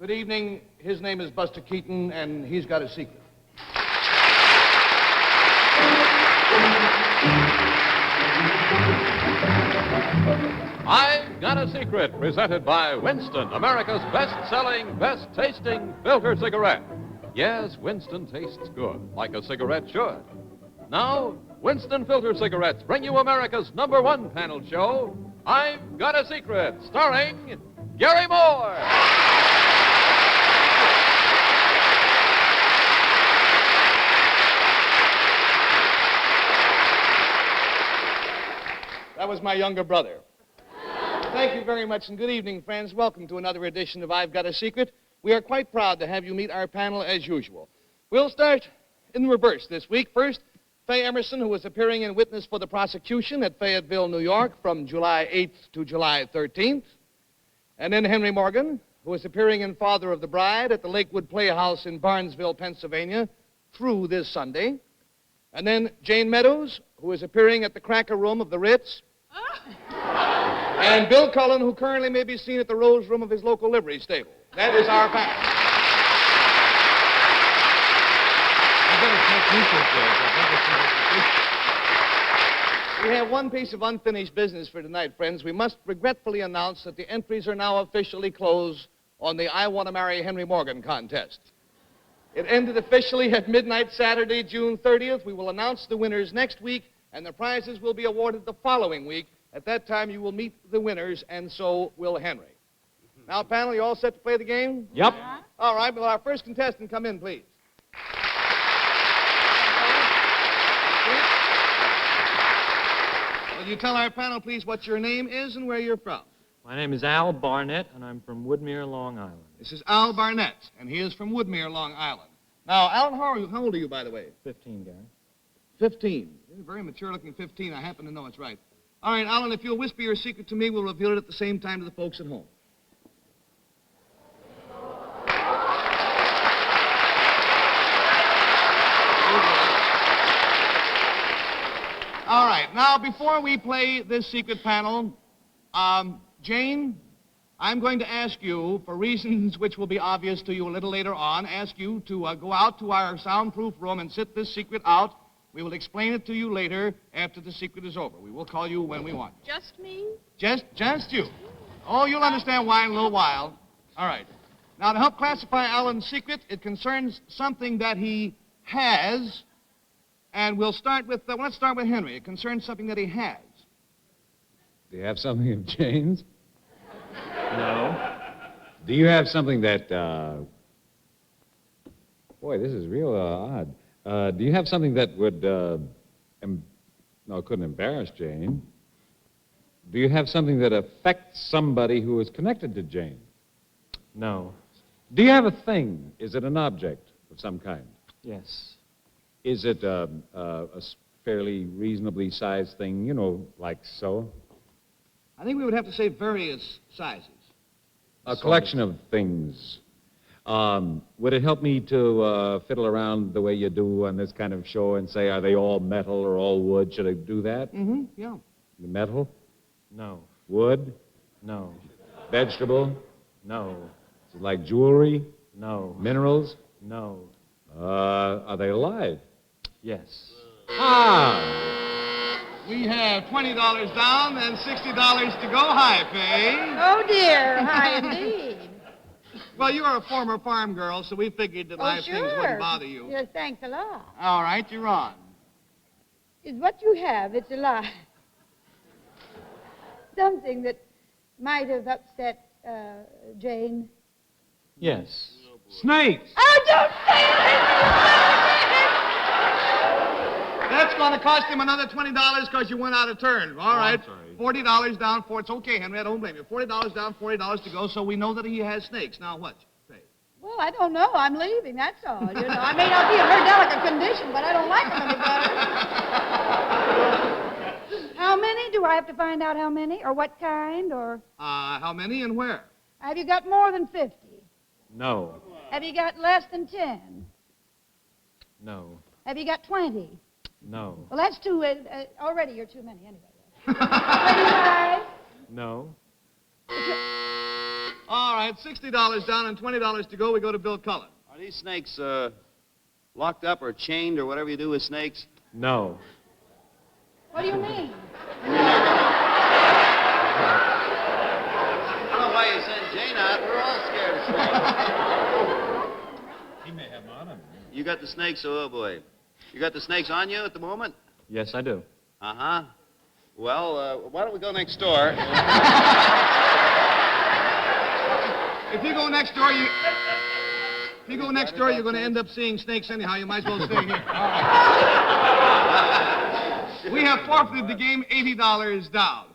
Good evening. His name is Buster Keaton, and he's got a secret. I've Got a Secret, presented by Winston, America's best-selling, best-tasting filter cigarette. Yes, Winston tastes good, like a cigarette should. Now, Winston filter cigarettes bring you America's #1 panel show, I've Got a Secret, starring Garry Moore. That was my younger brother. Thank you very much, and good evening, friends. Welcome to another edition of I've Got a Secret. We are quite proud to have you meet our panel as usual. We'll start in reverse this week. First, Faye Emerson, who is appearing in witness for the prosecution at Fayetteville, New York, from July 8th to July 13th. And then Henry Morgan, who is appearing in Father of the Bride at the Lakewood Playhouse in Barnesville, Pennsylvania, through this Sunday. And then Jane Meadows, who is appearing at the Cracker Room of the Ritz. And Bill Cullen, who currently may be seen at the Rose Room of his local livery stable. That is our panel. We have one piece of unfinished business for tonight, friends. We must regretfully announce that the entries are now officially closed on the I Want to Marry Henry Morgan contest. It ended officially at midnight Saturday, June 30th. We will announce the winners next week, and the prizes will be awarded the following week. At that time, you will meet the winners, and so will Henry. Now, panel, you all set to play the game? Yep. All right, will our first contestant come in, please? Will you tell our panel, please, what your name is and where you're from? My name is Al Barnett, and I'm from Woodmere, Long Island. This is Al Barnett, and he is from Woodmere, Long Island. Now, Alan, how old are you, by the way? 15, Gary. 15. You're a very mature-looking 15. I happen to know it's right. All right, Alan, if you'll whisper your secret to me, we'll reveal it at the same time to the folks at home. All right, now, before we play this secret panel, Jane, I'm going to ask you, for reasons which will be obvious to you a little later on, ask you to go out to our soundproof room and sit this secret out. We will explain it to you later after the secret is over. We will call you when we want. Just me? Just you. Oh, you'll understand why in a little while. All right. Now, to help classify Alan's secret, it concerns something that he has, and we'll start with, let's start with Henry. It concerns something that he has. Do you have something of Jane's? No. Do you have something that, boy, this is real odd. Do you have something that would, no, it couldn't embarrass Jane. Do you have something that affects somebody who is connected to Jane? No. Do you have a thing? Is it an object of some kind? Yes. Is it a fairly reasonably sized thing, like so? I think we would have to say various sizes. A collection of things. Would it help me to fiddle around the way you do on this kind of show and say, are they all metal or all wood? Should I do that? Mm-hmm, yeah. Metal? No. Wood? No. Vegetable? No. Is it like jewelry? No. Minerals? No. Are they alive? Yes. Ah! We have $20 down and $60 to go. Hi, Faye. Oh, dear. Hi, indeed. Well, you are a former farm girl, so we figured that live things wouldn't bother you. Yes, thanks a lot. All right, you're on. Is what you have, it's alive. Something that might have upset Jane. Yes. Snakes! Oh, don't say it! That's going to cost him another $20 because you went out of turn. All right. I'm sorry. $40 down for it's okay, Henry. I don't blame you. $40 down, $40 to go, so we know that he has snakes. Now what? Faye? Well, I don't know. I'm leaving, that's all. You know, I may not be in her delicate condition, but I don't like them any better. How many? Do I have to find out how many? Or what kind? Or How many and where? have you got more than 50? No. Have you got less than 10? No. Have you got 20? No. Well, that's two. Already you're too many anyway. 25? No. All right, $60 down and $20 to go. We go to Bill Cullen. Are these snakes locked up or chained or whatever you do with snakes? No. What do you mean? I don't know why you sent Jane out. We're all scared of snakes. He may have them on him. You got the snakes, oh boy. You got the snakes on you at the moment? Yes, I do. Uh-huh. Well, why don't we go next door? If you go next door, you're going to end up seeing snakes anyhow. You might as well stay here. All right. We have forfeited the game, $80 down.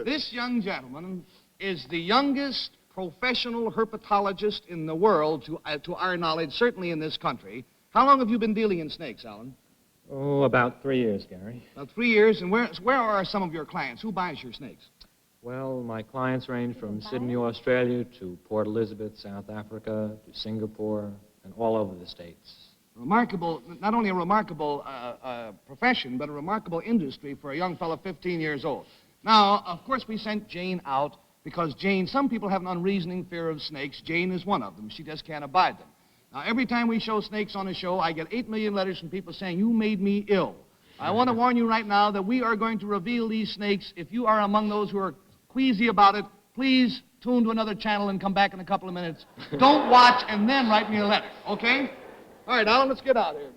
This young gentleman is the youngest professional herpetologist in the world, to our knowledge, certainly in this country. How long have you been dealing in snakes, Alan? Oh, about 3 years, Gary. About 3 years. And where are some of your clients? Who buys your snakes? Well, my clients range from Sydney, Australia, to Port Elizabeth, South Africa, to Singapore, and all over the States. Remarkable, not only a remarkable profession, but a remarkable industry for a young fellow 15 years old. Now, of course, we sent Jane out because Jane, some people have an unreasoning fear of snakes. Jane is one of them. She just can't abide them. Now, every time we show snakes on a show, I get 8 million letters from people saying, you made me ill. I want to warn you right now that we are going to reveal these snakes. If you are among those who are queasy about it, please tune to another channel and come back in a couple of minutes. Don't watch and then write me a letter, okay? All right, Alan, let's get out here.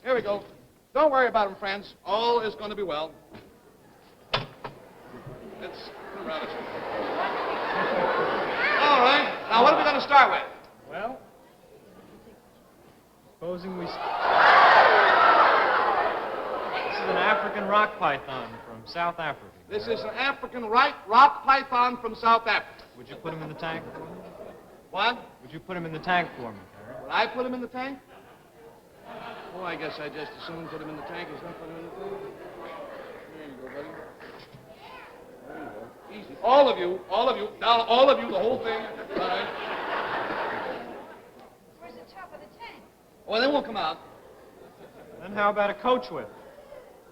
Here we go. Don't worry about them, friends. All is going to be well. Let's put them around us. All right. Now, what are we going to start with? Well, supposing we... This is an African rock python from South Africa. This is an African rock python from South Africa. Would you put him in the tank for me? What? Would you put him in the tank for me, Gary? Would I put him in the tank? Oh, I guess I just as soon put him in the tank as not put him in the tank. There you go, buddy. There you go. Easy. All of you, now all of you, the whole thing. All right. Where's the top of the tank? Oh, then we'll come out. Then how about a coach whip?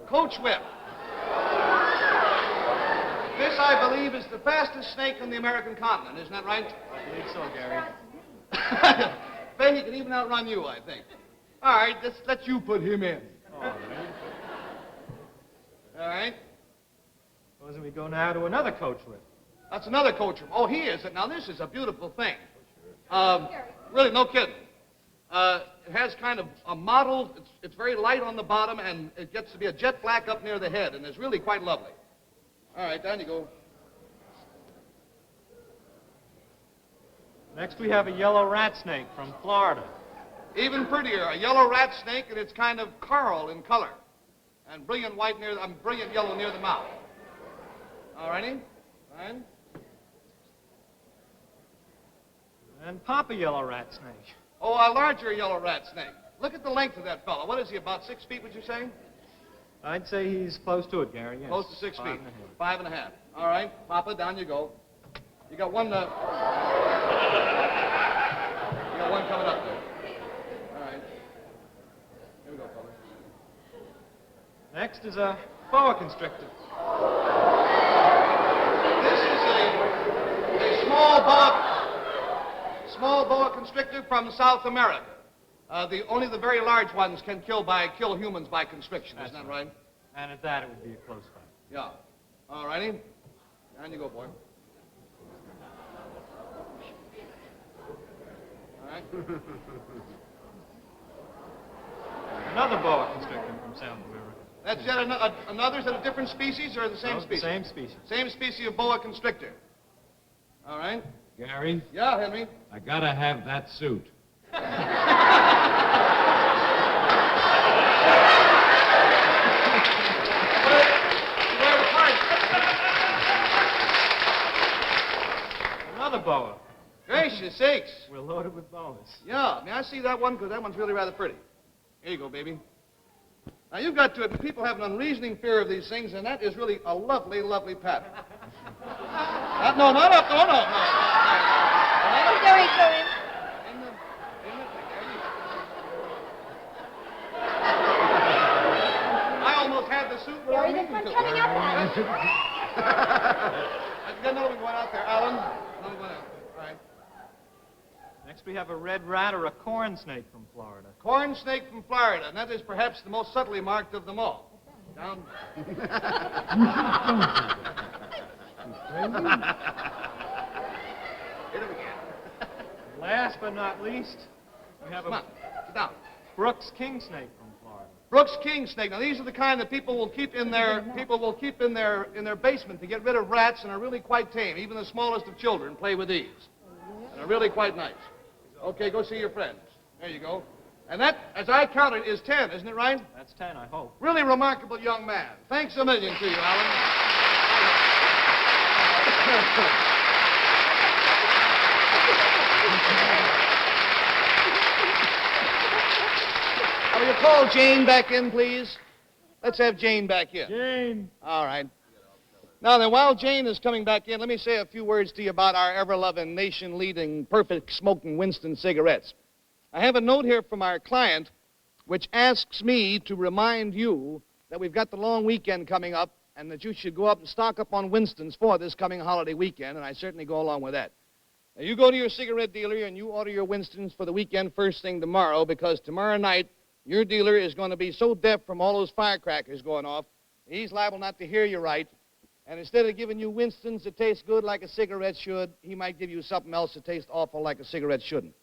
Coach whip. This, I believe, is the fastest snake on the American continent. Isn't that right? I believe so, Gary. Faye, he can even outrun you, I think. All right, let you put him in. All right. All right. Supposing we go now to another coach whip. That's another coach room. Oh, he is. Now, this is a beautiful thing. Really, no kidding. It has kind of a mottled, it's very light on the bottom, and it gets to be a jet black up near the head, and it's really quite lovely. All right, down you go. Next, we have a yellow rat snake from Florida. Even prettier, a yellow rat snake, and it's kind of coral in color, and brilliant brilliant yellow near the mouth. All righty, fine. And Papa yellow rat snake. Oh, a larger yellow rat snake. Look at the length of that fellow. What is he, about 6 feet, would you say? I'd say he's close to it, Gary, yes. Close to 6 feet. 5.5. 5.5. All right, Papa, down you go. You got one. You got one coming up there. All right. Here we go, fellas. Next is a boa constrictor. This is a small boa constrictor from South America. Only the very large ones can kill humans by constriction. Isn't that right? And at that, it would be a close fight. Yeah. All righty. Down you go, boy. All right. Another boa constrictor from South America. That's yet another. Is that a different species or the same species? Same species. Same species of boa constrictor. All right. Gary, Yeah, Henry. I gotta have that suit. Another boa. Gracious sakes. We're loaded with boas. Yeah, may I see that one? Because that one's really rather pretty. Here you go, baby. Now, you've got to admit, people have an unreasoning fear of these things, and that is really a lovely, lovely pattern. No, not up. No, no, no. Who's doing to him? I almost had the suit without Gary, meaning this to. one's coming up on. I've got another one going out there. Alan, another move on out. All right. Next, we have a red rat or a corn snake from Florida. Corn snake from Florida, and that is perhaps the most subtly marked of them all. Down. Hit him again. Last but not least, we have Come a on, sit down. Brooks king snake from Florida. Brooks king snake. Now these are the kind that people will keep in their basement to get rid of rats, and are really quite tame. Even the smallest of children play with these, and are really quite nice. Okay, go see your friends. There you go. And that, as I counted, is 10, isn't it right? That's 10, I hope. Really remarkable young man. Thanks a million to you, Alan. Will you call Jane back in, please? Let's have Jane back in. Jane. All right. Now then, while Jane is coming back in, let me say a few words to you about our ever-loving, nation-leading, perfect-smoking Winston cigarettes. I have a note here from our client which asks me to remind you that we've got the long weekend coming up and that you should go up and stock up on Winstons for this coming holiday weekend, and I certainly go along with that. Now, you go to your cigarette dealer and you order your Winstons for the weekend first thing tomorrow, because tomorrow night your dealer is going to be so deaf from all those firecrackers going off, he's liable not to hear you right. And instead of giving you Winstons that taste good like a cigarette should, he might give you something else that tastes awful like a cigarette shouldn't.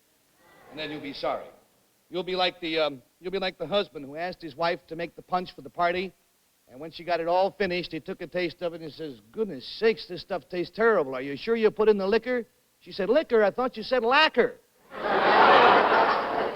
And then you'll be sorry. You'll be like the husband who asked his wife to make the punch for the party, and when she got it all finished, he took a taste of it and he says, "Goodness sakes, this stuff tastes terrible. Are you sure you put in the liquor?" She said, "Liquor? I thought you said lacquer." I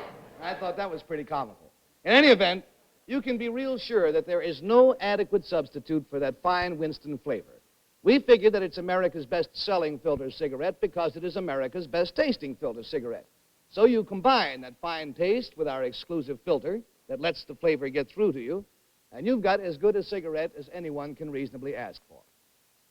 thought that was pretty comical. In any event, you can be real sure that there is no adequate substitute for that fine Winston flavor. We figure that it's America's best-selling filter cigarette because it is America's best-tasting filter cigarette. So you combine that fine taste with our exclusive filter that lets the flavor get through to you, and you've got as good a cigarette as anyone can reasonably ask for.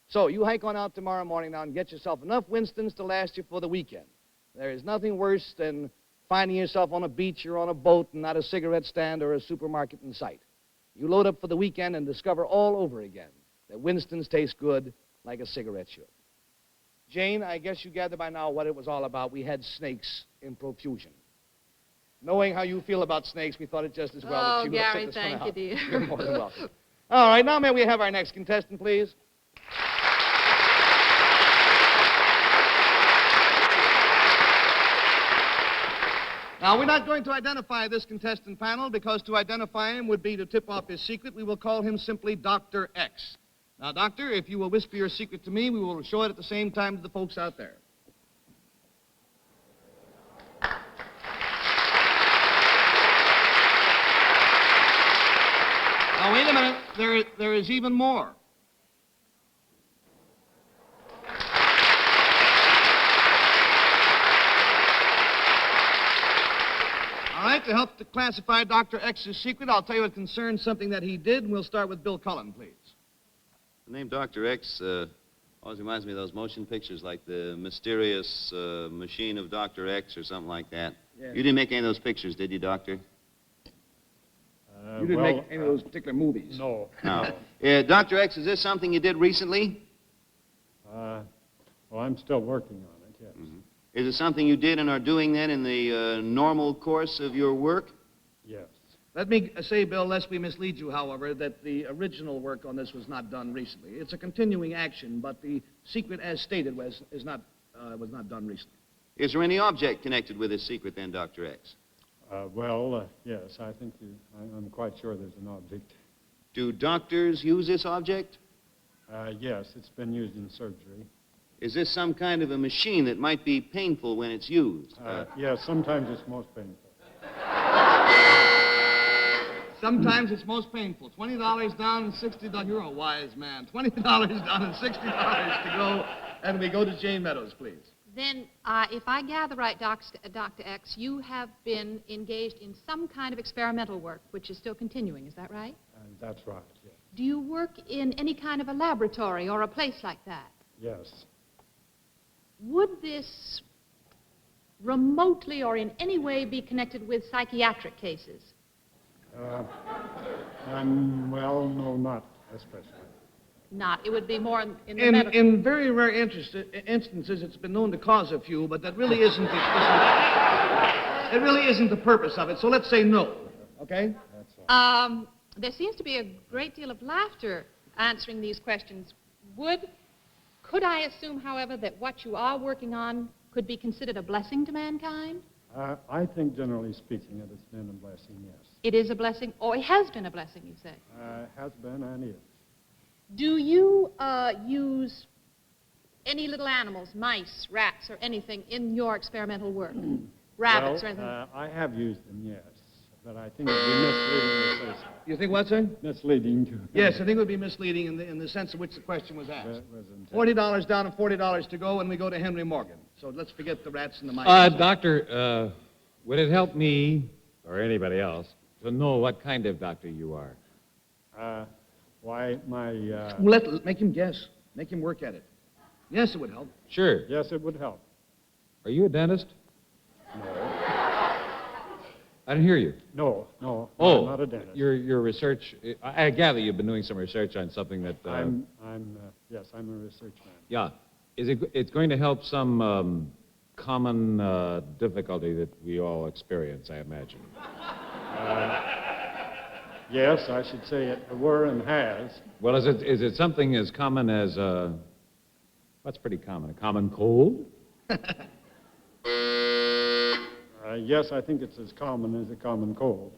So you hike on out tomorrow morning now and get yourself enough Winstons to last you for the weekend. There is nothing worse than finding yourself on a beach or on a boat and not a cigarette stand or a supermarket in sight. You load up for the weekend and discover all over again that Winstons taste good like a cigarette should. Jane, I guess you gather by now what it was all about. We had snakes in profusion. Knowing how you feel about snakes, we thought it just as well that you would Garry, sit this one thank out. you, dear. You're more than welcome. All right, now may we have our next contestant, please? Now, we're not going to identify this contestant panel because to identify him would be to tip off his secret. We will call him simply Dr. X. Now, Doctor, if you will whisper your secret to me, we will show it at the same time to the folks out there. Now, wait a minute. There is even more. All right, to help to classify Dr. X's secret, I'll tell you it concerns something that he did, and we'll start with Bill Cullen, please. The name Dr. X always reminds me of those motion pictures like the mysterious machine of Dr. X or something like that. Yeah. You didn't make any of those pictures, did you, Doctor? You didn't make any of those particular movies. No. No. Dr. X, is this something you did recently? Well, I'm still working on it, yes. Mm-hmm. Is it something you did and are doing then in the normal course of your work? Yes. Let me say, Bill, lest we mislead you, however, that the original work on this was not done recently. It's a continuing action, but the secret, as stated, was not done recently. Is there any object connected with this secret then, Dr. X? Yes, I think I'm quite sure there's an object. Do doctors use this object? Yes, it's been used in surgery. Is this some kind of a machine that might be painful when it's used? Yes, sometimes it's most painful. Sometimes it's most painful. $20 down and $60. You're a wise man. $20 down and $60 to go. And we go to Jane Meadows, please. Then, if I gather right, Dr. X, you have been engaged in some kind of experimental work, which is still continuing. Is that right? That's right, yes. Do you work in any kind of a laboratory or a place like that? Yes. Would this remotely or in any way be connected with psychiatric cases? No, not especially. not. It would be more in the medical... In very rare instances, it's been known to cause a few, but that really isn't it really isn't the purpose of it. So let's say no, okay? There seems to be a great deal of laughter answering these questions. Could I assume, however, that what you are working on could be considered a blessing to mankind? I think, generally speaking, it has been a blessing, yes. It is a blessing, or it has been a blessing, you say? Has been and is. Do you use any little animals, mice, rats, or anything in your experimental work? Rabbits or anything? I have used them, yes. But I think it would be misleading to say so. You think what, sir? Misleading to... Yes, I think it would be misleading in the sense in which the question was asked. $40 down and $40 to go, and we go to Henry Morgan. So let's forget the rats and the mice. Doctor, would it help me, or anybody else, to know what kind of doctor you are? Why, my... Make him guess. Make him work at it. Yes, it would help. Sure. Yes, it would help. Are you a dentist? No. I didn't hear you. No, Oh, I'm not a dentist. Your research, I gather you've been doing some research on something that... Yes, I'm a research man. Yeah. It's going to help some common difficulty that we all experience, I imagine. Yes, I should say it were and has. Well, is it something as common as, what's pretty common, a common cold? Yes, I think it's as common as a common cold.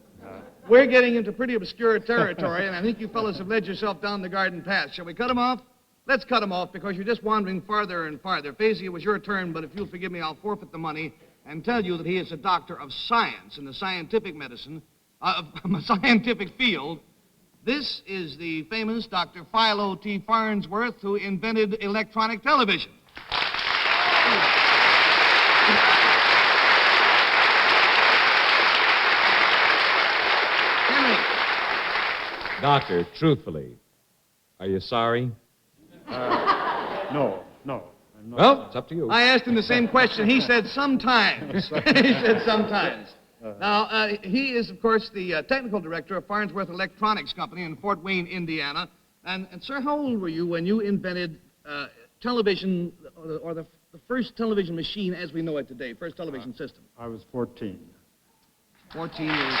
We're getting into pretty obscure territory, and I think you fellows have led yourself down the garden path. Shall we cut him off? Let's cut him off, because you're just wandering farther and farther. Faisy, it was your turn, but if you'll forgive me, I'll forfeit the money and tell you that he is a doctor of science in the scientific medicine, scientific field. This is the famous Dr. Philo T. Farnsworth, who invented electronic television. Doctor, truthfully, are you sorry? No, I'm not. Well, it's up to you. I asked him the same question. He said sometimes. He said sometimes. Now, he is, of course, the technical director of Farnsworth Electronics Company in Fort Wayne, Indiana. And sir, how old were you when you invented television, or the first television machine as we know it today, first television system? I was 14. 14 years old.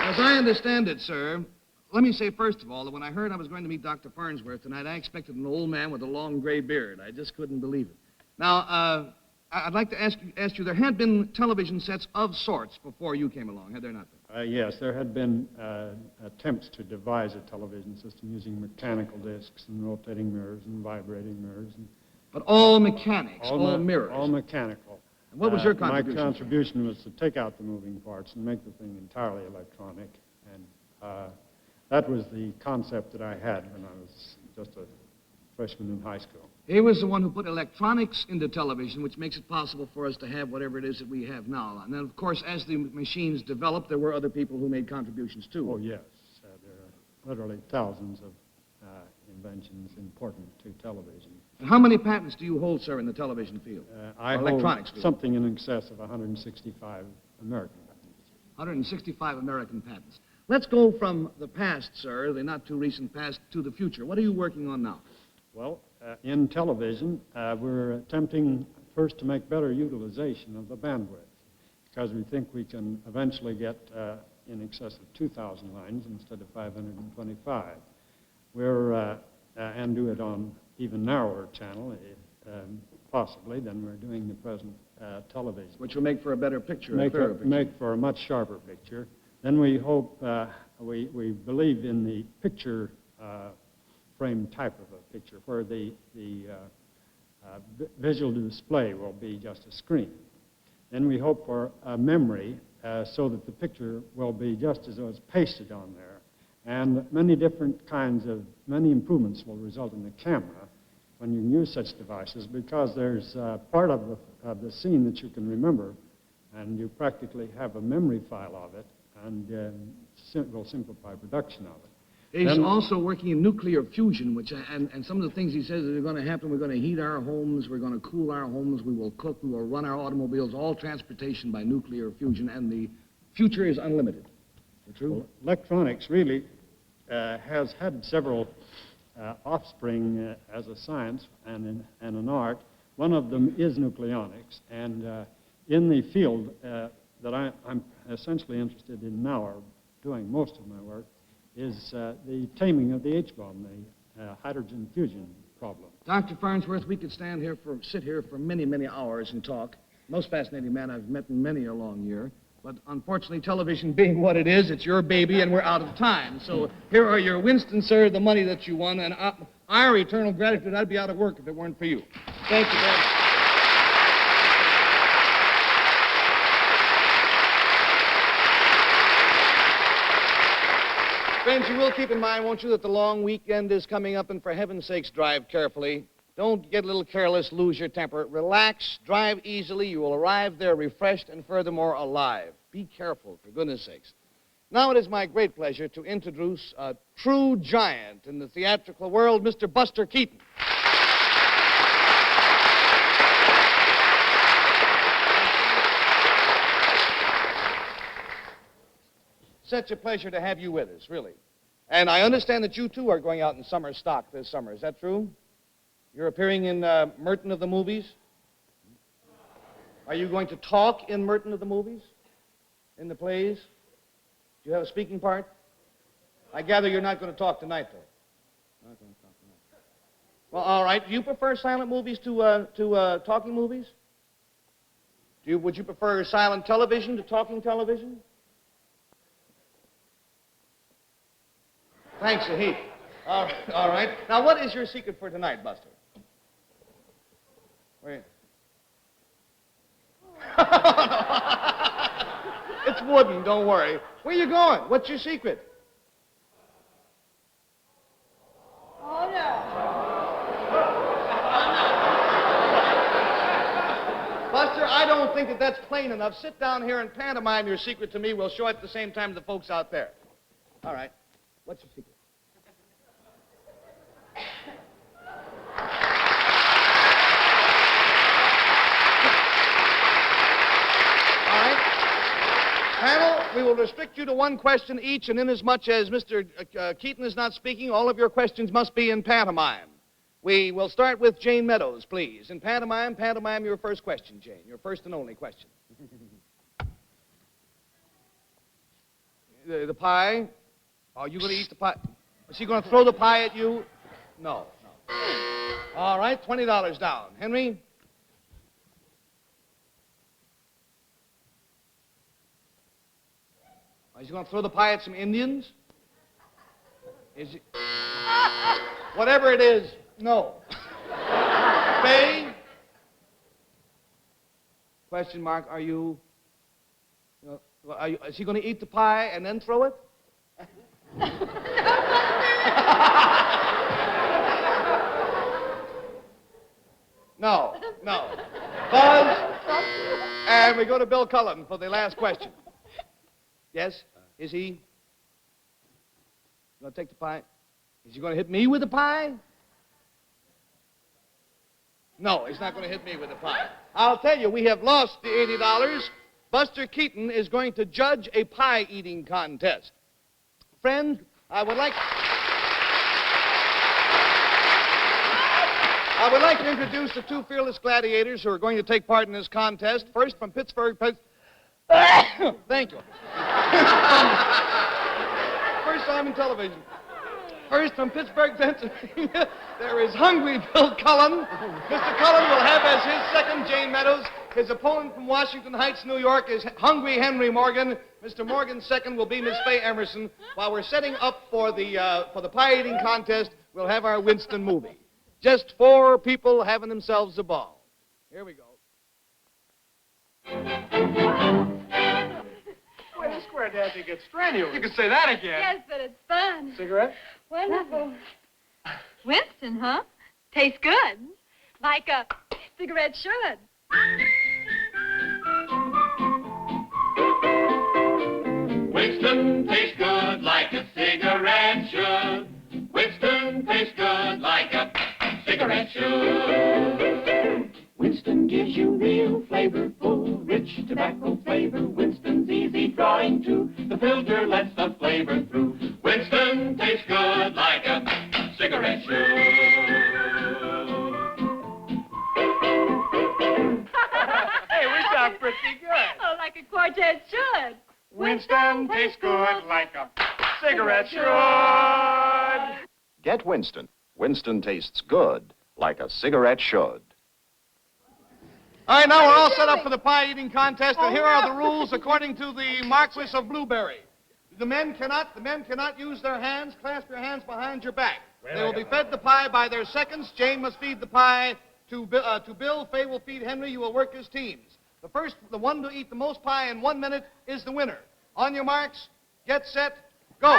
As I understand it, sir, let me say first of all that when I heard I was going to meet Dr. Farnsworth tonight, I expected an old man with a long gray beard. I just couldn't believe it. Now, I'd like to ask you, there had been television sets of sorts before you came along, had there not been? Yes, there had been attempts to devise a television system using mechanical discs and rotating mirrors and vibrating mirrors. But all mechanics, all mirrors? All mechanical. And what was your contribution? My contribution was to take out the moving parts and make the thing entirely electronic. And that was the concept that I had when I was just a freshman in high school. He was the one who put electronics into television, which makes it possible for us to have whatever it is that we have now. And then, of course, as the machines developed, there were other people who made contributions, too. Oh, yes. There are literally thousands of inventions important to television. And how many patents do you hold, sir, in the television field? I hold something in excess of 165 American patents. 165 American patents. Let's go from the past, sir, the not-too-recent past, to the future. What are you working on now? Well, in television, we're attempting first to make better utilization of the bandwidth, because we think we can eventually get in excess of 2,000 lines instead of 525. And do it on even narrower channel, possibly, than we're doing the present television. Which will make for a better picture, Make for a much sharper picture. Then we hope, we believe in the picture frame type of a picture, where the visual display will be just a screen. Then we hope for a memory so that the picture will be just as though it's pasted on there. And many improvements will result in the camera when you use such devices, because there's part of the scene that you can remember, and you practically have a memory file of it, and will simplify production of it. He's also working in nuclear fusion, and some of the things he says that are going to happen, we're going to heat our homes, we're going to cool our homes, we will cook, we will run our automobiles, all transportation by nuclear fusion, and the future is unlimited. True. Well, electronics really has had several offspring as a science and an art. One of them is nucleonics, and in the field that I'm essentially interested in now, or doing most of my work, is the taming of the H-bomb, the hydrogen fusion problem. Dr. Farnsworth, we could sit here for many, many hours and talk. Most fascinating man I've met in many a long year. But unfortunately, television being what it is, it's your baby, and we're out of time. So here are your Winston, sir, the money that you won, and our eternal gratitude. I'd be out of work if it weren't for you. Thank you, Ben. Friends, you will keep in mind, won't you, that the long weekend is coming up, and for heaven's sakes, drive carefully. Don't get a little careless, lose your temper. Relax, drive easily. You will arrive there refreshed and furthermore alive. Be careful, for goodness sakes. Now it is my great pleasure to introduce a true giant in the theatrical world, Mr. Buster Keaton. Such a pleasure to have you with us, really. And I understand that you, too, are going out in summer stock this summer. Is that true? You're appearing in Merton of the movies? Are you going to talk in Merton of the movies? In the plays? Do you have a speaking part? I gather you're not going to talk tonight, though. Not going to talk tonight. Well, all right. Do you prefer silent movies to talking movies? Would you prefer silent television to talking television? Thanks a heap. All right. Now, what is your secret for tonight, Buster? Wait. It's wooden, don't worry. Where you going? What's your secret? Oh, no. Buster, I don't think that that's plain enough. Sit down here and pantomime your secret to me. We'll show it at the same time to the folks out there. All right. What's your secret? Panel, we will restrict you to one question each, and inasmuch as Mr. Keaton is not speaking, all of your questions must be in pantomime. We will start with Jane Meadows, please. In pantomime, your first question, Jane. Your first and only question. The pie? Are you going to eat the pie? Is she going to throw the pie at you? No. All right, $20 down. Henry? Is he going to throw the pie at some Indians? Is he? Whatever it is, no. Bay? Question mark, are you... is he going to eat the pie and then throw it? No. Buzz? And we go to Bill Cullen for the last question. Yes? Is he going to take the pie? Is he going to hit me with the pie? No, he's not going to hit me with the pie. I'll tell you, we have lost the $80. Buster Keaton is going to judge a pie-eating contest. Friend, I would like to introduce the two fearless gladiators who are going to take part in this contest. First, from Pittsburgh, thank you. First time in television. First, from Pittsburgh, Pennsylvania, there is Hungry Bill Cullen. Mr. Cullen will have as his second Jane Meadows. His opponent from Washington Heights, New York, is Hungry Henry Morgan. Mr. Morgan's second will be Miss Fay Emerson. While we're setting up for the pie-eating contest, we'll have our Winston movie. Just 4 people having themselves a ball. Here we go. Boy, this square dancing gets strenuous. You can say that again. Yes, but it's fun. Cigarette? Wonderful. Winston, huh? Tastes good. Like a cigarette should. Winston tastes good like a cigarette should. Winston tastes good like a cigarette should. Winston gives you real flavorful, rich tobacco flavor. Winston's easy drawing too. The filter lets the Winston tastes good like a cigarette should. Get Winston. Winston tastes good like a cigarette should. All right, now we're all set up for the pie-eating contest, and here are the rules according to the Marquis of Blueberry. The men cannot use their hands. Clasp your hands behind your back. They will be fed the pie by their seconds. Jane must feed the pie to Bill. Fay will feed Henry. You will work as teams. The one to eat the most pie in 1 minute is the winner. On your marks, get set, go.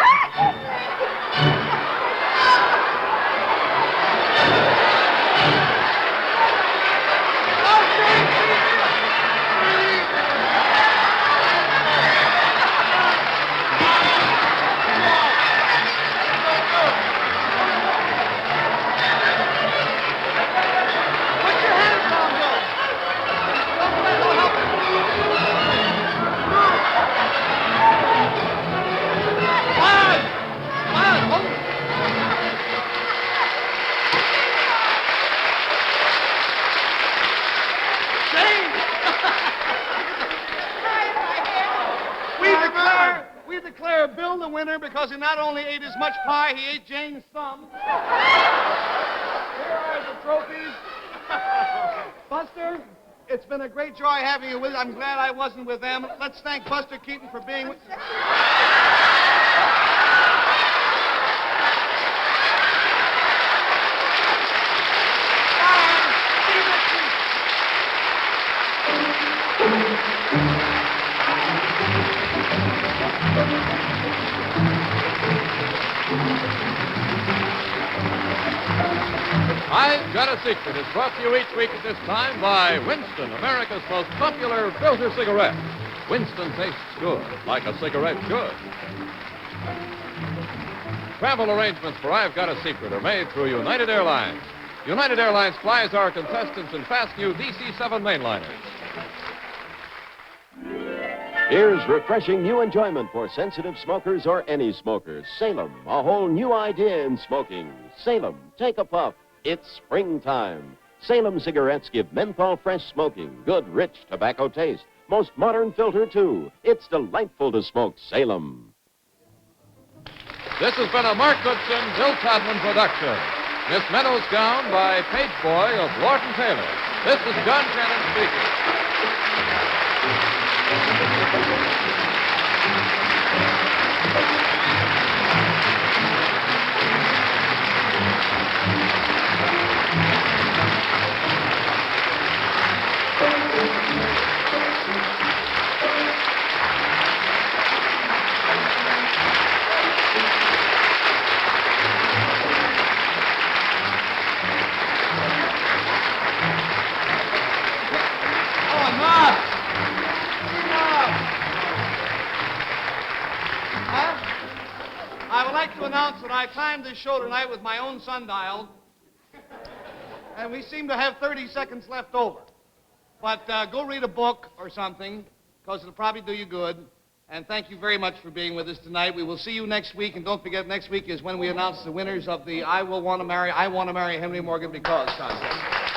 We declare Bill the winner because he not only ate as much pie, he ate Jane's thumb. Here are the trophies. Buster, it's been a great joy having you with us. I'm glad I wasn't with them. Let's thank Buster Keaton for being with I've Got a Secret is brought to you each week at this time by Winston, America's most popular filter cigarette. Winston tastes good, like a cigarette should. Travel arrangements for I've Got a Secret are made through United Airlines. United Airlines flies our contestants in fast new DC-7 mainliners. Here's refreshing new enjoyment for sensitive smokers or any smokers. Salem, a whole new idea in smoking. Salem, take a puff. It's springtime. Salem cigarettes give menthol fresh smoking, good, rich tobacco taste. Most modern filter, too. It's delightful to smoke Salem. This has been a Mark Goodson, Bill Todman production. Miss Meadows Gown by Page Boy of Lord & Taylor. This is John Shannon speaking. I would like to announce that I timed this show tonight with my own sundial, and we seem to have 30 seconds left over. But go read a book or something, because it'll probably do you good. And thank you very much for being with us tonight. We will see you next week, and don't forget, next week is when we announce the winners of the I Want to Marry Henry Morgan Because contest.